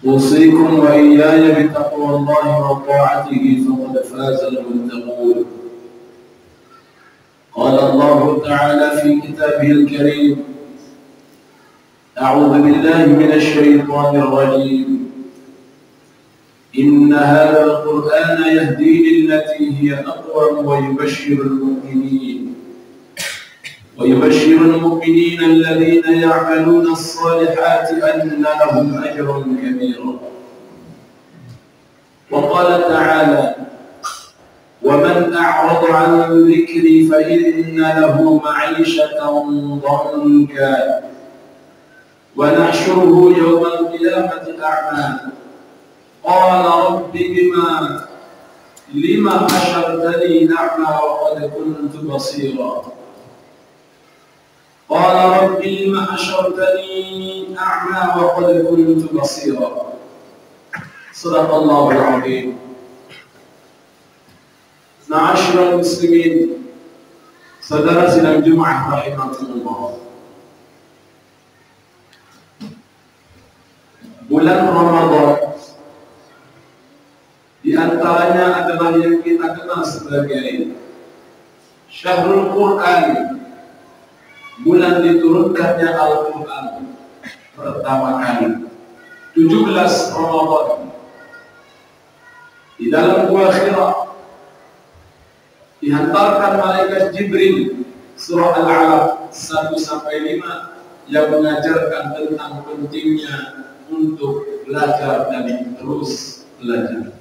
أوصيكم وإياي بتقوى الله وطاعته فقد فاز المتقون. قال الله تعالى في كتابه الكريم: أعوذ بالله من الشيطان الرجيم. إن هذا القرآن يهدي للتي هي أقوم ويبشر المؤمنين الذين يعملون الصالحات أن لهم أجرا كبيرا. وقال تعالى: ومن أعرض عن ذكري فإن له معيشة ضنكا ونحشره يوم القيامة أعمى قال رب لما حشرتني أعمى وقد كنت بصيرا قال رب لما حشرتني أعمى وقد كنت بصيرا. صدق الله العظيم. Ma'asyiral muslimin, saudara sidang Jumat rahimakumullah. Bulan Ramadan di antaranya adalah yang kita kenal sebagai Syahrul Quran, bulan diturunkannya Al-Quran pertama kali, 17 Ramadan. Di dalam gua Hira dihantarkan malaikat Jibril, surah Al-Alaq 1-5, yang mengajarkan tentang pentingnya untuk belajar dan terus belajar.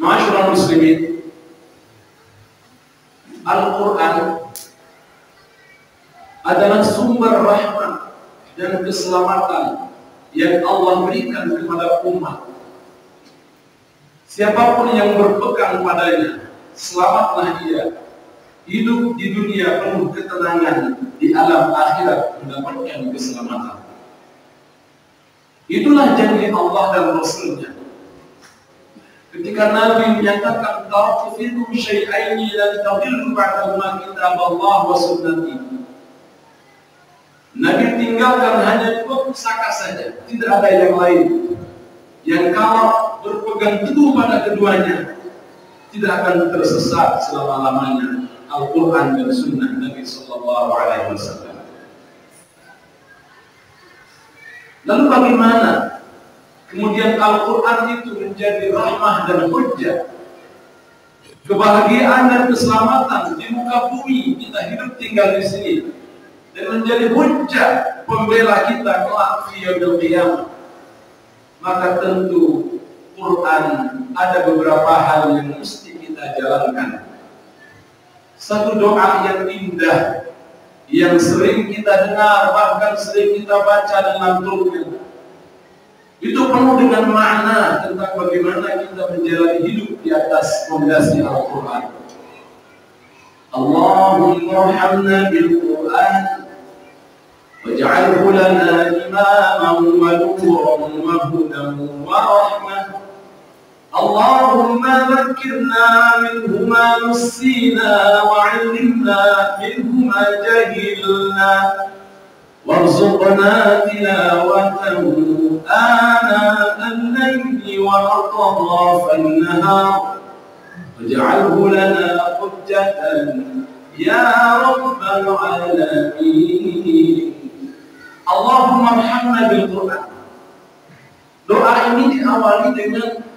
Ma'asyiral muslimin, Al-Quran adalah sumber rahmat dan keselamatan yang Allah berikan kepada umat. Siapapun yang berpegang padanya, selamatlah ia. Hidup di dunia penuh ketenangan, di alam akhirat mendapatkan keselamatan. Itulah janji Allah dan Rasulnya. Ketika Nabi menyatakan, "Taraktu fikum syai'aini lan tadillu ba'dahuma kitaballah wa sunnati." Nabi tinggalkan hanya 2 pusaka saja, tidak ada yang lain. Yang kalau berpegang teguh pada keduanya tidak akan tersesat selama-lamanya, Al-Quran dan Sunnah Nabi Sallallahu Alaihi Wasallam. Lalu bagaimana kemudian Al-Quran itu menjadi rahmah dan hujjah, kebahagiaan dan keselamatan di muka bumi kita hidup tinggal di sini, dan menjadi hujjah pembela kita kelak di yaumil qiyamah? Maka tentu Quran ada beberapa hal yang mesti kita jalankan. Satu doa yang indah, yang sering kita dengar, bahkan sering kita baca dan lantunkan. Itu penuh dengan makna tentang bagaimana kita menjalani hidup di atas fondasi Al-Quran. Allahumma arhamna bil-Quran waj'alhu lana imaman wa nuran wa hudan wa rahmah. Allahumma dhakkirna minhu ma nussina wa 'allimna minhu ma jahilna warzuqna tilawatahu ana al-layli wa atrafan nahar waj'alhu lana hujjatan ya rabbal alamin. Allahumma arhamna bil Quran. Doa ini diawali dengan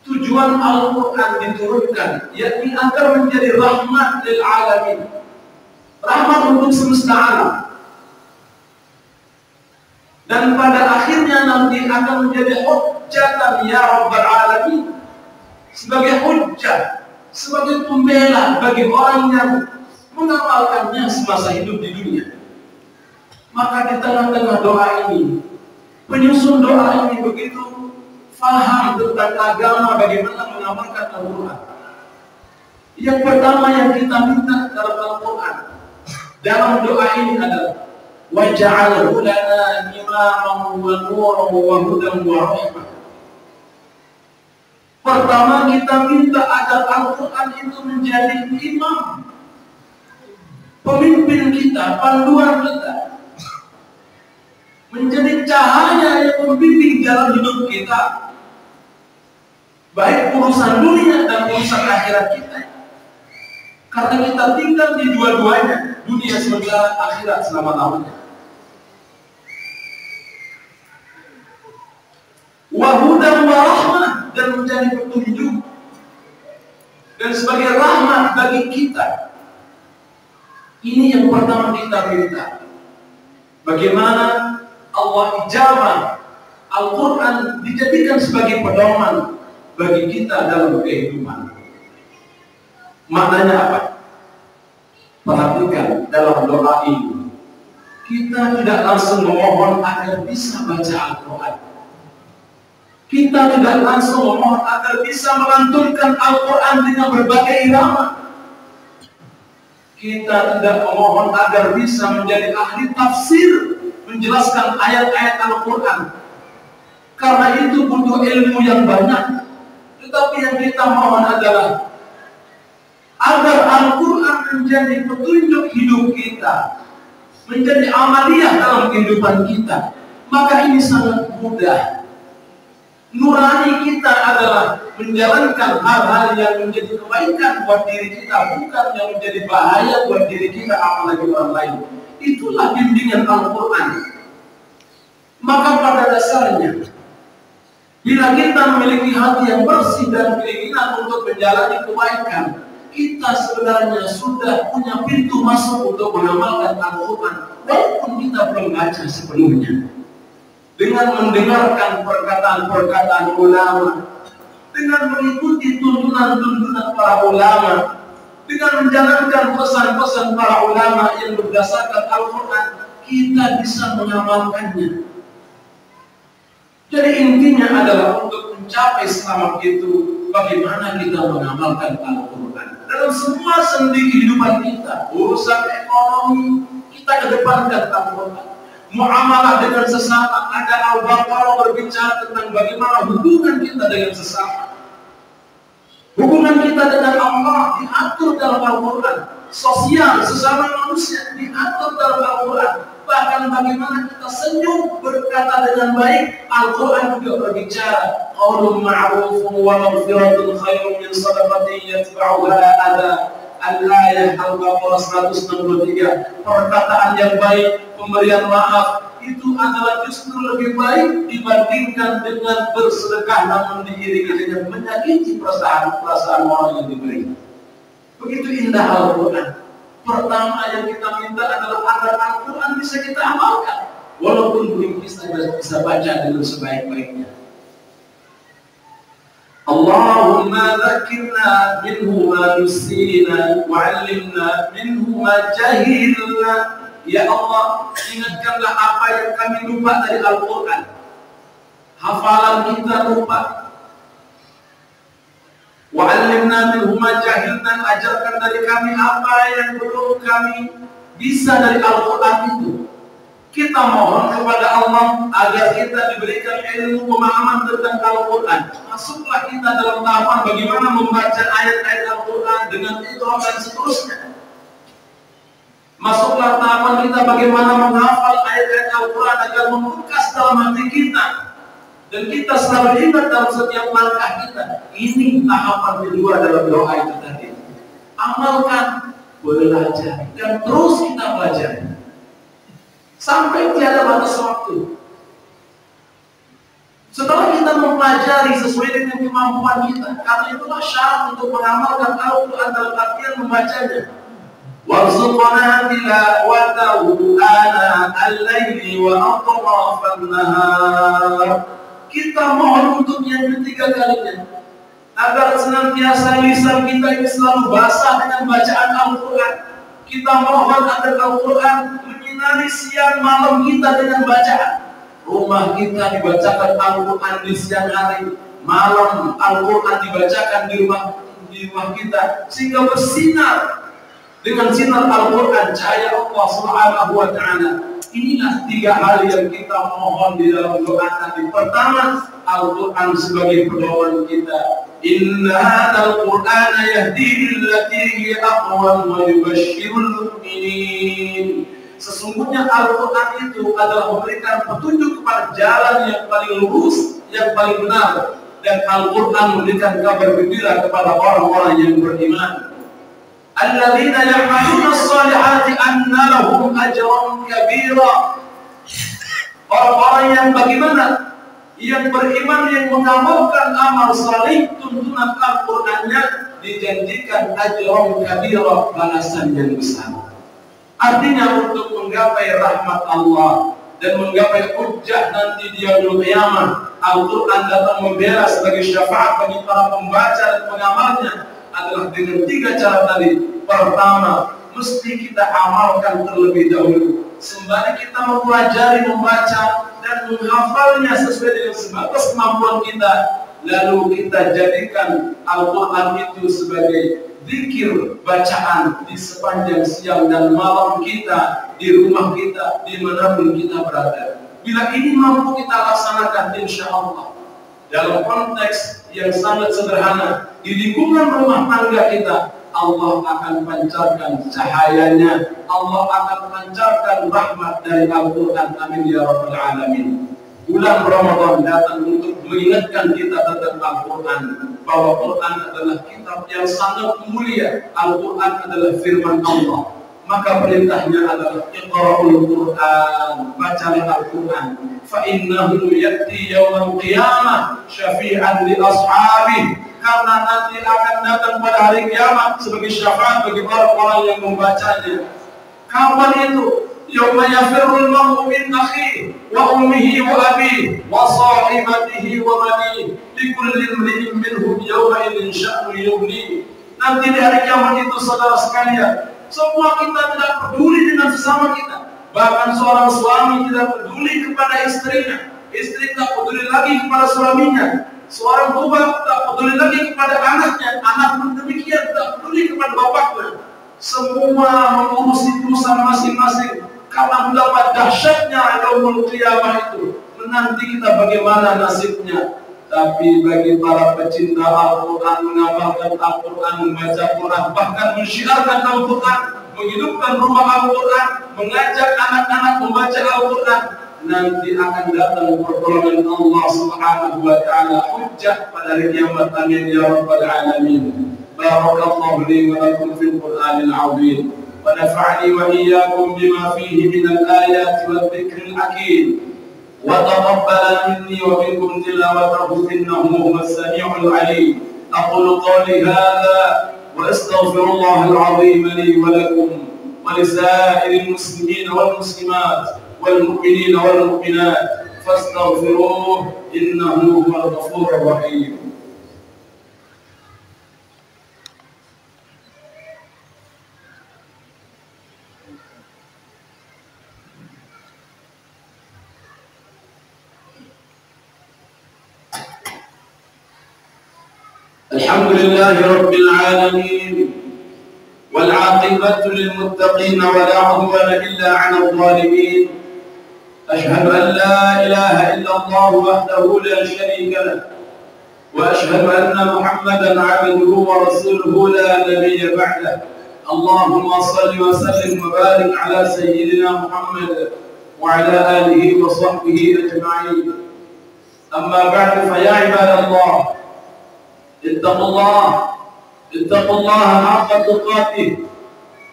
tujuan Al-Quran diturunkan, yakni agar menjadi rahmat lil alamin, rahmat untuk semesta alam, dan pada akhirnya nanti akan menjadi hujjatan ya rabbal alamin, sebagai hujjah, sebagai pembela bagi orang yang mengamalkannya semasa hidup di dunia. Maka di tengah-tengah doa ini, penyusun doa ini begitu faham tentang agama, bagaimana mengamalkan Al-Quran. Yang pertama yang kita minta dalam Al-Quran, dalam doa ini adalah waj'alhu lana imaman wa nuran wa hudan wa rahmah. Pertama kita minta agar Al-Quran itu menjadi imam, pemimpin kita, panduan kita, menjadi menjadi cahaya yang membimbing jalan hidup kita, baik urusan dunia dan urusan akhirat kita. Karena kita tinggal di dua-duanya, dunia sementara, akhirat selama-lamanya. Wahudan wa rahmah, dan menjadi petunjuk dan sebagai rahmat bagi kita. Ini yang pertama kita minta. Bagaimana Allah ijabah Al-Quran dijadikan sebagai pedoman bagi kita dalam kehidupan. Maknanya apa? Perhatikan dalam doa ini, kita tidak langsung memohon agar bisa baca Al-Quran. Kita tidak langsung memohon agar bisa melantunkan Al-Quran dengan berbagai irama. Kita tidak memohon agar bisa menjadi ahli tafsir, menjelaskan ayat-ayat Al-Quran. Karena itu butuh ilmu yang banyak. Tetapi yang kita mohon adalah agar Al-Quran menjadi petunjuk hidup kita, menjadi amaliyah dalam kehidupan kita. Maka ini sangat mudah. Nurani kita adalah menjalankan hal-hal yang menjadi kebaikan buat diri kita, bukan yang menjadi bahaya buat diri kita apalagi orang lain. Itulah bimbingan Al-Quran. Maka pada dasarnya, bila kita memiliki hati yang bersih dan keinginan untuk menjalani kebaikan, kita sebenarnya sudah punya pintu masuk untuk mengamalkan Al-Quran, walaupun kita belum baca sepenuhnya. Dengan mendengarkan perkataan-perkataan ulama, dengan mengikuti tuntunan-tuntunan para ulama, dengan menjalankan pesan-pesan para ulama yang berdasarkan Al-Quran, kita bisa mengamalkannya. Jadi intinya adalah untuk mencapai selamat itu, bagaimana kita mengamalkan Al-Quran dalam semua sendi kehidupan kita. Urusan ekonomi, kita kedepankan Al-Quran. Muamalah dengan sesama, ada Al-Baqarah berbicara tentang bagaimana hubungan kita dengan sesama. Hubungan kita dengan Allah diatur dalam Al-Quran. Sosial sesama manusia diatur dalam Al-Quran. Bahkan bagaimana kita senyum, berkata dengan baik, Al-Quran juga berbicara. Qaulun ma'rufun wa maghfiratun khairun min sadaqatin yatba'uha adha. Al-ayah Al-Baqarah 163. Perkataan yang baik, pemberian maaf, itu adalah justru lebih baik dibandingkan dengan bersedekah namun diiringi dengan menyakiti perasaan orang yang diberi. Begitu indah Al-Quran. Pertama yang kita minta adalah agar Al-Quran bisa kita amalkan, walaupun belum bisa baca dengan sebaik-baiknya. Allahumma dzakirna minhu ma nusina wa 'allimna minhu ma jahilna. Ya Allah, ingatkanlah apa yang kami lupa dari Al-Quran. Hafalan kita lupa. Wa 'allimna minhu ma jahilna, ajarkan dari kami apa yang belum kami bisa dari Al-Quran itu. Kita mohon kepada Allah agar kita diberikan ilmu pemahaman tentang Al-Quran. Masuklah kita dalam tahapan bagaimana membaca ayat-ayat Al-Quran dengan iqra dan seterusnya. Masuklah tahapan kita bagaimana menghafal ayat-ayat Al-Quran agar membekas dalam hati kita. Dan kita selalu ingat dalam setiap langkah kita. Ini tahapan kedua dalam doa itu tadi. Amalkan, belajar, dan terus kita belajar sampai tiada batas waktu. Setelah kita mempelajari sesuai dengan kemampuan kita, karena itulah syarat untuk mengamalkan Al-Quran dalam artian membacanya. Warzuqna tilawatahu ana al-laili wa atrafan nahar. Kita mohon untuk yang ketiga kalinya, agar senantiasa lisan kita ini selalu basah dengan bacaan Al-Quran. Kita mohon agar Al-Quran menyinari siang malam kita dengan bacaan. Rumah kita dibacakan Al-Quran di siang hari, malam Al-Quran dibacakan di rumah kita, sehingga bersinar dengan sinar Al-Quran, cahaya Allah Subhanahu wa Ta'ala. Inilah tiga hal yang kita mohon di dalam doa tadi. Pertama, Al-Quran sebagai pedoman kita. Inna hadzal Qur'ana yahdi lillati hiya aqwam wa yubashshirul mu'minin. Sesungguhnya Al-Quran itu adalah memberikan petunjuk kepada jalan yang paling lurus, yang paling benar. Dan Al-Quran memberikan kabar gembira kepada orang-orang yang beriman. Alladzina ya'maluna as-salihati anna lahum ajran kabira. Orang-orang yang bagaimana? Yang beriman, yang mengamalkan amal salih, tuntunan Al-Qur'annya, dijanjikan ajran kabira, balasan yang besar. Artinya untuk menggapai rahmat Allah dan menggapai hujjah nanti di yaumul qiyamah, Al-Quran datang membela sebagai syafaat bagi para pembaca dan pengamalnya adalah dengan 3 cara tadi. Pertama, mesti kita amalkan terlebih dahulu. Sembari kita mempelajari, membaca dan menghafalnya sesuai dengan sebatas kemampuan kita, lalu kita jadikan Al-Quran itu sebagai zikir bacaan di sepanjang siang dan malam kita, di rumah kita, dimanapun kita berada. Bila ini mampu kita laksanakan, insya Allah dalam konteks yang sangat sederhana, di lingkungan rumah tangga kita, Allah akan pancarkan cahayanya, Allah akan pancarkan rahmat dari Al-Quran. Amin ya Rabbal Alamin. Bulan Ramadan datang untuk mengingatkan kita tentang Al-Quran, bahwa Quran adalah kitab yang sangat mulia. Al-Quran adalah firman Allah. Maka perintahnya adalah Iqra'ul Quran, bacalah Al-Quran. Fa innahu ya'ti yawmal qiyamah syafi'an li ashabihi. Karena nanti akan datang pada hari kiamat sebagai syafaat bagi orang-orang yang membacanya. Kapan itu? Yawma yafirrul mar'u min akhihi wa ummihi wa abihi wa sahibatihi wa banihi likulli imri'in minhum yawma idzin sya'nun yughnihi. Nanti di hari kiamat itu, saudara sekalian, semua kita tidak peduli dengan sesama kita. Bahkan seorang suami tidak peduli kepada istrinya, istri tak peduli lagi kepada suaminya, seorang tua tak peduli lagi kepada anaknya, anak pun demikian tak peduli kepada bapaknya. Semua mengurusi urusan masing-masing. Karena mendapat dahsyatnya yaumul qiyamah itu, menanti kita bagaimana nasibnya. Tapi bagi para pecinta Al-Quran, mengamalkan Al-Quran, membaca Quran, bahkan mensyiarkan Al-Quran, menghidupkan rumah Al-Quran, mengajak anak-anak membaca Al-Quran, nanti akan datang pertolongan Allah Subhanahu wa Ta'ala, hujjah pada hari kiamat. Amin ya Rabbal Alamin. Barakallahu li wa lakum fil Qur'anil azim, wa nafa'ani wa iyyakum bima fihi min al-ayati wal dhikril hakim. وتقبل مني ومنكم تلاوته إنه هو السميع العليم. أقول قولي هذا وأستغفر الله العظيم لي ولكم ولسائر المسلمين والمسلمات والمؤمنين والمؤمنات فاستغفروه إنه هو الغفور الرحيم. الحمد لله رب العالمين والعاقبة للمتقين ولا عدوان إلا على الظالمين. أشهد أن لا إله إلا الله وحده لا شريك له، وأشهد أن محمدا عبده ورسوله لا نبي بعده. اللهم صل وسلم وبارك على سيدنا محمد وعلى آله وصحبه أجمعين. أما بعد، فيا عباد الله، اتقوا الله حق تقاته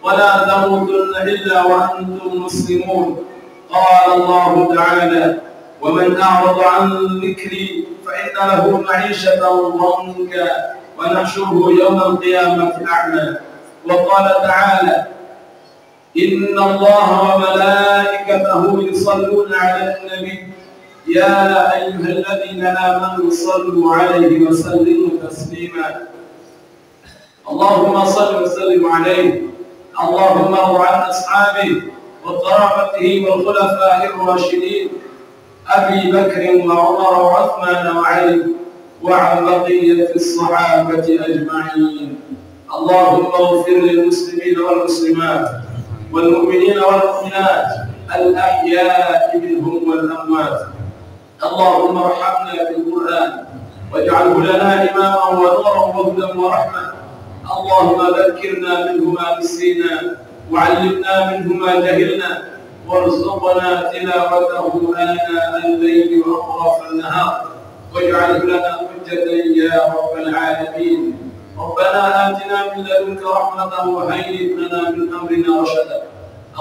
ولا تموتن إلا وأنتم مسلمون. قال الله تعالى: ومن أعرض عن ذكري فإن له معيشة ضنكا ونحشره يوم القيامة أعمى. وقال تعالى: إن الله وملائكته يصلون على النبي يا أيها الذين آمنوا صلوا عليه وسلموا تسليما. اللهم صل وسلم عليه. اللهم ارض عن أصحابه وقرابته والخلفاء الراشدين أبي بكر وعمر وعثمان وعلي وعن بقية الصحابة أجمعين. اللهم اغفر للمسلمين والمسلمات والمؤمنين والمؤمنات الأحياء منهم والأموات. اللهم ارحمنا بالقرآن واجعله لنا إماما ونورا وهدى ورحمة. اللهم ذكرنا منه ما نسينا وعلمنا منه ما جهلنا وارزقنا تلاوته آناء الليل وأطراف النهار، واجعله لنا حجة يا رب العالمين. ربنا آتنا من لدنك رحمة وهيئ لنا من أمرنا رشدا.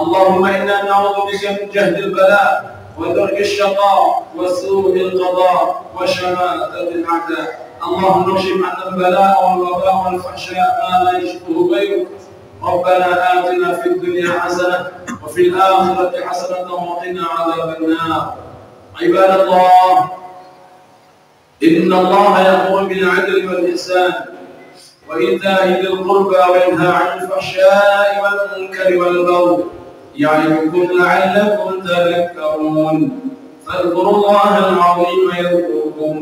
اللهم إنا نعوذ بك من جهد البلاء ودرك الشقاء وسوء القضاء وشماتة الأعداء. اللهم اكشف عنا البلاء والوباء والفحشاء ما لا يشبه غيرك. ربنا آتنا في الدنيا حسنة وفي الآخرة حسنة وقنا عذاب النار. عباد الله، إن الله يأمر بالعدل والإحسان وإيتاء ذي القربى وينهى عن الفحشاء والمنكر والبغي يعظكم لعلكم تذكرون. فاذكروا الله العظيم يذكركم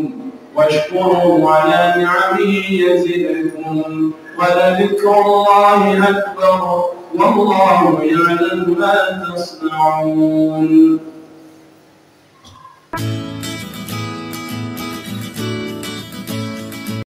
واشكروه على نعمه يزدكم ولذكر الله أكبر والله يعلم ما تصنعون.